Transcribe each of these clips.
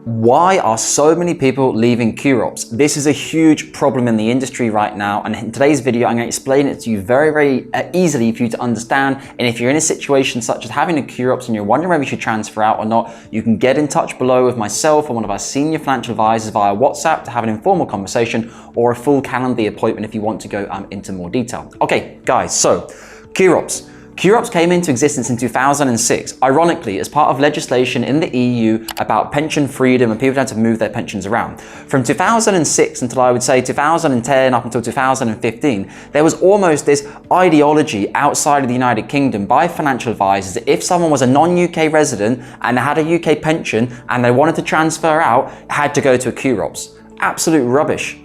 Why are so many people leaving QROPS? This is a huge problem in the industry right now, and in today's video I'm going to explain it to you very easily for you to understand. And if you're in a situation such as having a QROPS and you're wondering whether you should transfer out or not, you can get in touch below with myself or one of our senior financial advisors via WhatsApp to have an informal conversation or a full Calendly appointment if you want to go into more detail. Okay guys, so QROPS. QROPS came into existence in 2006, ironically, as part of legislation in the EU about pension freedom and people had to move their pensions around. From 2006 until I would say 2010 up until 2015, there was almost this ideology outside of the United Kingdom by financial advisors that if someone was a non-UK resident and had a UK pension and they wanted to transfer out, had to go to a QROPS. Absolute rubbish.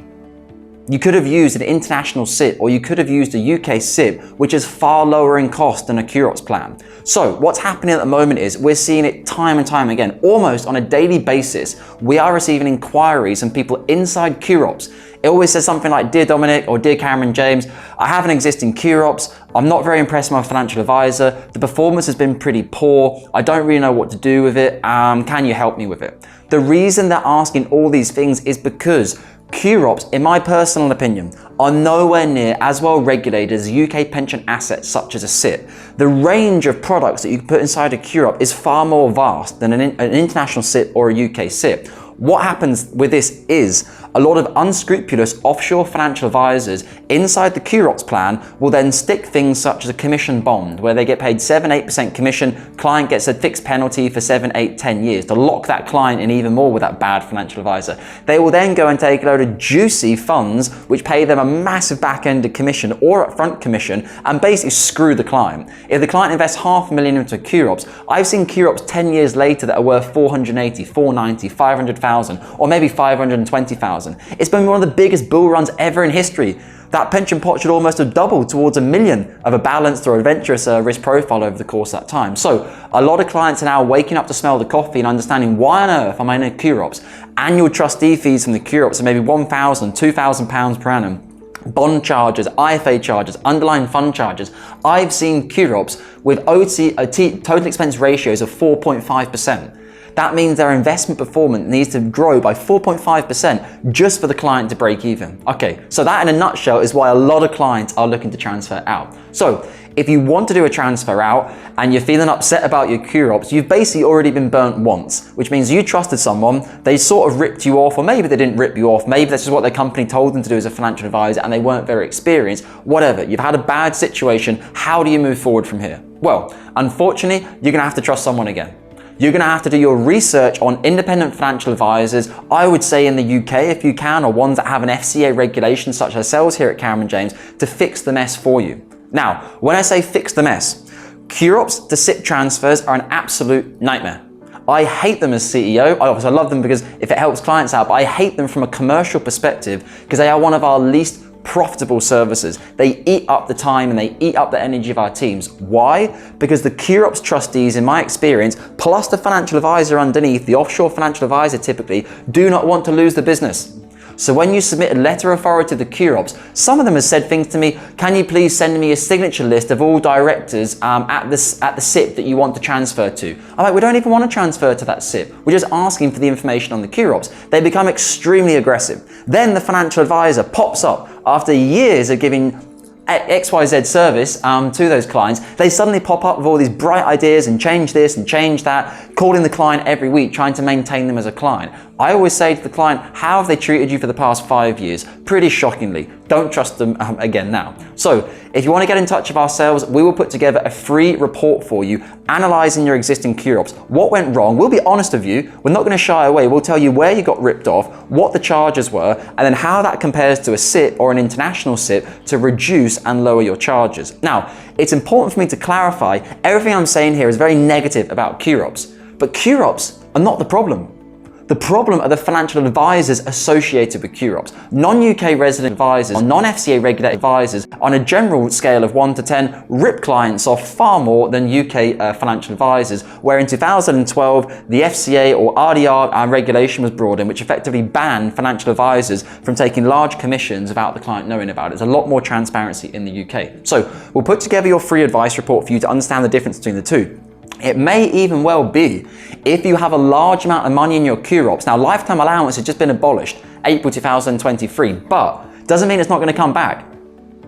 You could have used an international SIPP or you could have used a UK SIPP, which is far lower in cost than a QROPS plan. So what's happening at the moment is we're seeing it time and time again, almost on a daily basis. We are receiving inquiries from people inside QROPS. It always says something like, "Dear Dominic," or "Dear Cameron James, I have an existing QROPS. I'm not very impressed with my financial advisor. The performance has been pretty poor. I don't really know what to do with it. Can you help me with it?" The reason they're asking all these things is because QROPS, in my personal opinion, are nowhere near as well regulated as UK pension assets such as a SIPP. The range of products that you can put inside a QROPS is far more vast than an international SIPP or a UK SIPP. What happens with this is a lot of unscrupulous offshore financial advisors inside the QROPS plan will then stick things such as a commission bond where they get paid 7-8% commission, client gets a fixed penalty for 7, 8, 10 years to lock that client in even more with that bad financial advisor. They will then go and take a load of juicy funds which pay them a massive back-ended commission or upfront commission and basically screw the client. If the client invests $500,000 into a QROPS, I've seen QROPS 10 years later that are worth 480, 490, 500,000 or maybe 520,000. It's been one of the biggest bull runs ever in history. That pension pot should almost have doubled towards $1 million of a balanced or adventurous risk profile over the course of that time. So a lot of clients are now waking up to smell the coffee and understanding why on earth am I in a QROPS? Annual trustee fees from the QROPS are maybe £1,000, £2,000 per annum. Bond charges, IFA charges, underlying fund charges. I've seen QROPS with total expense ratios of 4.5%. That means their investment performance needs to grow by 4.5% just for the client to break even. Okay, so that in a nutshell is why a lot of clients are looking to transfer out. So if you want to do a transfer out and you're feeling upset about your QROPS, you've basically already been burnt once, which means you trusted someone, they sort of ripped you off, or maybe they didn't rip you off, maybe that's just what their company told them to do as a financial advisor and they weren't very experienced, whatever. You've had a bad situation, how do you move forward from here? Well, unfortunately, you're gonna have to trust someone again. You're going to have to do your research on independent financial advisors, I would say in the UK if you can, or ones that have an FCA regulation such as ourselves here at Cameron James to fix the mess for you. Now, when I say fix the mess, QROPS to SIPP transfers are an absolute nightmare. I hate them as CEO. I love them because if it helps clients out, but I hate them from a commercial perspective because they are one of our least profitable services. They eat up the time and they eat up the energy of our teams. Why? Because the QROPS trustees, in my experience, plus the financial advisor underneath, the offshore financial advisor typically, do not want to lose the business. So when you submit a letter of authority to the QROPS, some of them have said things to me, "Can you please send me a signature list of all directors at the SIPP that you want to transfer to?" I'm like, "We don't even want to transfer to that SIPP. We're just asking for the information on the QROPS." They become extremely aggressive. Then the financial advisor pops up after years of giving XYZ service to those clients. They suddenly pop up with all these bright ideas and change this and change that, calling the client every week, trying to maintain them as a client. I always say to the client, how have they treated you for the past 5 years? Pretty shockingly. Don't trust them again now. So if you want to get in touch with ourselves, we will put together a free report for you, analysing your existing QROPS. What went wrong? We'll be honest with you. We're not going to shy away. We'll tell you where you got ripped off, what the charges were, and then how that compares to a SIPP or an international SIPP to reduce and lower your charges. Now, it's important for me to clarify, everything I'm saying here is very negative about QROPS, but QROPS are not the problem. The problem are the financial advisors associated with QROPS. Non-UK resident advisors, non-FCA regulated advisors, on a general scale of 1 to 10, rip clients off far more than UK financial advisors, where in 2012, the FCA or RDR regulation was brought in, which effectively banned financial advisors from taking large commissions without the client knowing about it. There's a lot more transparency in the UK. So we'll put together your free advice report for you to understand the difference between the two. It may even well be if you have a large amount of money in your QROPS. Now, lifetime allowance has just been abolished, April 2023, but doesn't mean it's not going to come back.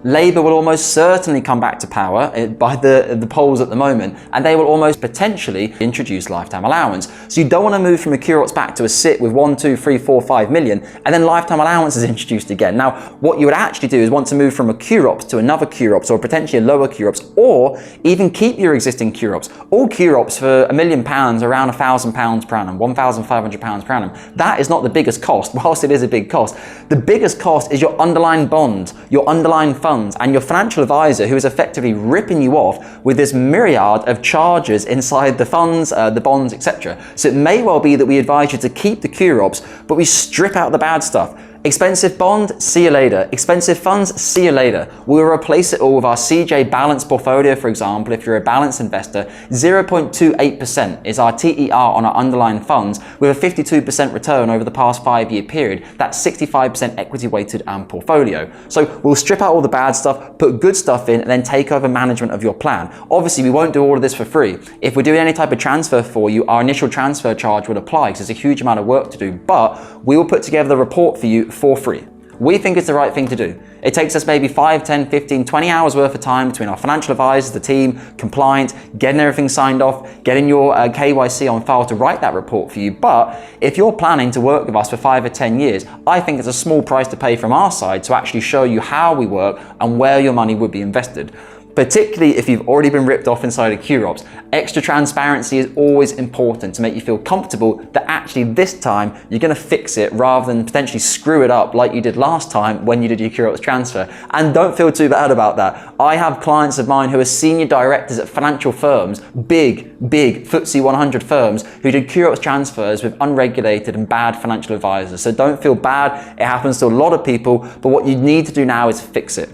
Labour will almost certainly come back to power by the polls at the moment, and they will almost potentially introduce lifetime allowance. So you don't want to move from a QROPS back to a SIPP with 1, 2, 3, 4, 5 million, and then lifetime allowance is introduced again. Now, what you would actually do is want to move from a QROPS to another QROPS, or potentially a lower QROPS, or even keep your existing QROPS. All QROPS for £1 million, around £1,000 per annum, £1,500 per annum. That is not the biggest cost, whilst it is a big cost. The biggest cost is your underlying bond, your underlying fund, and your financial advisor, who is effectively ripping you off with this myriad of charges inside the funds, the bonds, etc. So it may well be that we advise you to keep the QROPS, but we strip out the bad stuff. Expensive bond, see you later. Expensive funds, see you later. We'll replace it all with our CJ balanced portfolio, for example. If you're a balanced investor, 0.28% is our TER on our underlying funds, with a 52% return over the past 5-year period. That's 65% equity weighted portfolio. So we'll strip out all the bad stuff, put good stuff in, and then take over management of your plan. Obviously, we won't do all of this for free. If we're doing any type of transfer for you, our initial transfer charge would apply because there's a huge amount of work to do, but we will put together the report for you for free. We think it's the right thing to do. It takes us maybe 5, 10, 15, 20 hours worth of time between our financial advisors, the team, compliance, getting everything signed off, getting your KYC on file to write that report for you. But if you're planning to work with us for 5 or 10 years, I think it's a small price to pay from our side to actually show you how we work and where your money would be invested. Particularly if you've already been ripped off inside a QROPS. Extra transparency is always important to make you feel comfortable that actually this time you're going to fix it rather than potentially screw it up like you did last time when you did your QROPS transfer. And don't feel too bad about that. I have clients of mine who are senior directors at financial firms, big FTSE 100 firms, who did QROPS transfers with unregulated and bad financial advisors. So don't feel bad. It happens to a lot of people, but what you need to do now is fix it.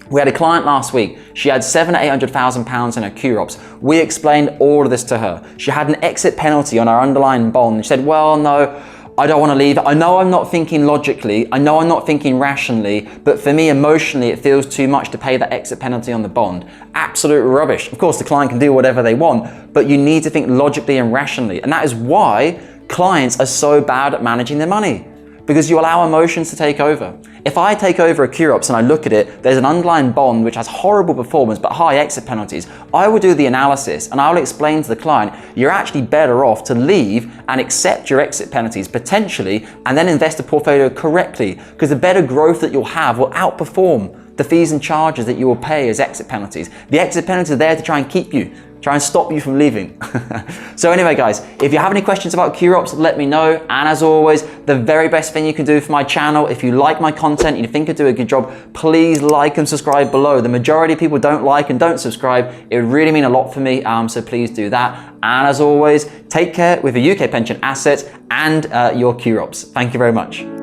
We had a client last week. She had £700,000 to £800,000 in her QROPS. We explained all of this to her. She had an exit penalty on our underlying bond. She said, well, no, I don't want to leave it. I know I'm not thinking logically. I know I'm not thinking rationally, but for me, emotionally, it feels too much to pay that exit penalty on the bond. Absolute rubbish. Of course, the client can do whatever they want, but you need to think logically and rationally. And that is why clients are so bad at managing their money, because you allow emotions to take over. If I take over a QROPS and I look at it, there's an underlying bond which has horrible performance but high exit penalties. I will do the analysis and I will explain to the client, you're actually better off to leave and accept your exit penalties potentially, and then invest the portfolio correctly, because the better growth that you'll have will outperform the fees and charges that you will pay as exit penalties. The exit penalties are there to try and keep you, try and stop you from leaving. So anyway, guys, if you have any questions about QROPS, let me know. And as always, the very best thing you can do for my channel, if you like my content and you think I do a good job, please like and subscribe below. The majority of people don't like and don't subscribe. It would really mean a lot for me, so please do that. And as always, take care with your UK pension assets and your QROPS. Thank you very much.